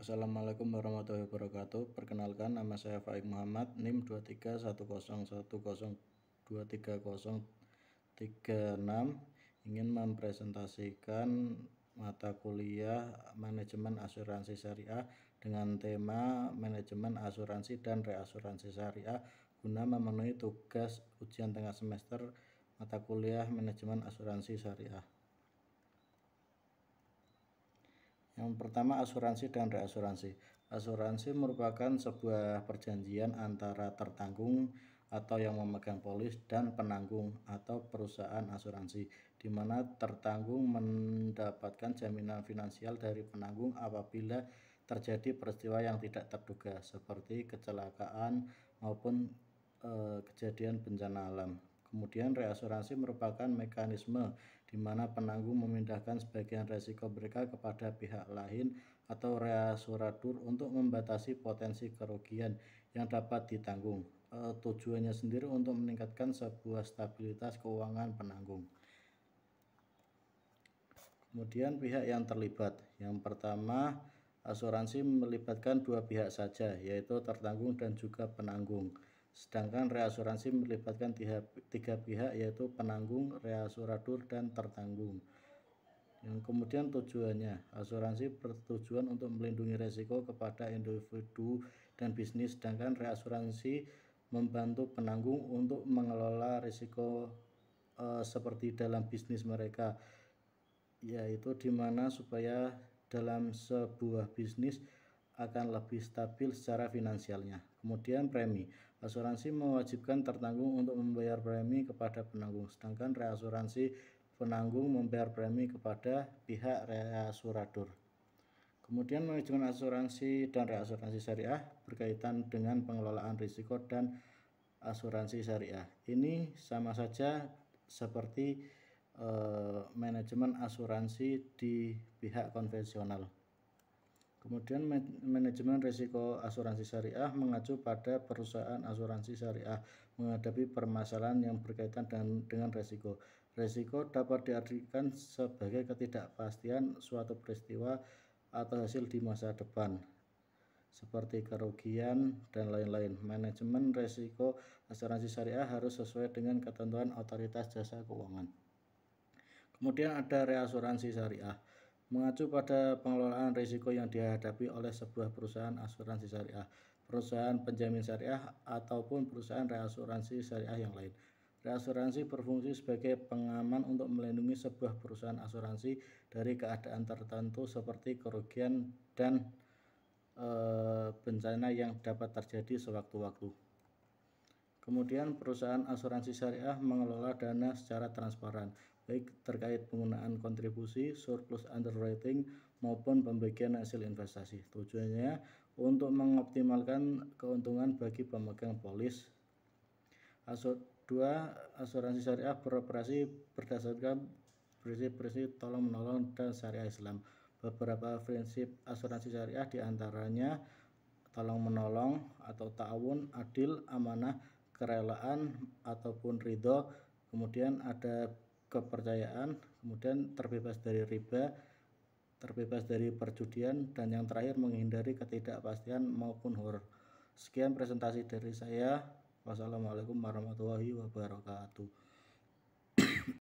Assalamualaikum warahmatullahi wabarakatuh. Perkenalkan, nama saya Faik Muhammad, NIM 231010233036. Ingin mempresentasikan mata kuliah manajemen asuransi syariah dengan tema manajemen asuransi dan reasuransi syariah guna memenuhi tugas ujian tengah semester mata kuliah manajemen asuransi syariah. Yang pertama, asuransi dan reasuransi. Asuransi merupakan sebuah perjanjian antara tertanggung atau yang memegang polis dan penanggung atau perusahaan asuransi, di mana tertanggung mendapatkan jaminan finansial dari penanggung apabila terjadi peristiwa yang tidak terduga seperti kecelakaan maupun kejadian bencana alam. Kemudian reasuransi merupakan mekanisme di mana penanggung memindahkan sebagian risiko mereka kepada pihak lain atau reasuradur untuk membatasi potensi kerugian yang dapat ditanggung. Tujuannya sendiri untuk meningkatkan sebuah stabilitas keuangan penanggung. Kemudian pihak yang terlibat. Yang pertama, asuransi melibatkan dua pihak saja, yaitu tertanggung dan juga penanggung. Sedangkan reasuransi melibatkan tiga pihak, yaitu penanggung, reasuradur, dan tertanggung. Yang kemudian tujuannya, asuransi bertujuan untuk melindungi risiko kepada individu dan bisnis, sedangkan reasuransi membantu penanggung untuk mengelola risiko seperti dalam bisnis mereka, yaitu dimana supaya dalam sebuah bisnis akan lebih stabil secara finansialnya. Kemudian premi. Asuransi mewajibkan tertanggung untuk membayar premi kepada penanggung, sedangkan reasuransi penanggung membayar premi kepada pihak reasuradur. Kemudian manajemen asuransi dan reasuransi syariah berkaitan dengan pengelolaan risiko dan asuransi syariah. Ini sama saja seperti manajemen asuransi di pihak konvensional. Kemudian manajemen risiko asuransi syariah mengacu pada perusahaan asuransi syariah menghadapi permasalahan yang berkaitan dengan risiko. Risiko dapat diartikan sebagai ketidakpastian suatu peristiwa atau hasil di masa depan, seperti kerugian dan lain-lain. Manajemen risiko asuransi syariah harus sesuai dengan ketentuan otoritas jasa keuangan. Kemudian ada reasuransi syariah. Mengacu pada pengelolaan risiko yang dihadapi oleh sebuah perusahaan asuransi syariah, perusahaan penjamin syariah, ataupun perusahaan reasuransi syariah yang lain. Reasuransi berfungsi sebagai pengaman untuk melindungi sebuah perusahaan asuransi dari keadaan tertentu seperti kerugian dan bencana yang dapat terjadi sewaktu-waktu. Kemudian perusahaan asuransi syariah mengelola dana secara transparan, baik terkait penggunaan kontribusi, surplus underwriting, maupun pembagian hasil investasi. Tujuannya untuk mengoptimalkan keuntungan bagi pemegang polis. Asuransi syariah beroperasi berdasarkan prinsip-prinsip tolong-menolong dan syariah Islam. Beberapa prinsip asuransi syariah diantaranya tolong-menolong atau ta'awun, adil, amanah, kerelaan ataupun ridho, kemudian ada kepercayaan, kemudian terbebas dari riba, terbebas dari perjudian, dan yang terakhir menghindari ketidakpastian maupun horor. Sekian presentasi dari saya. Wassalamualaikum warahmatullahi wabarakatuh.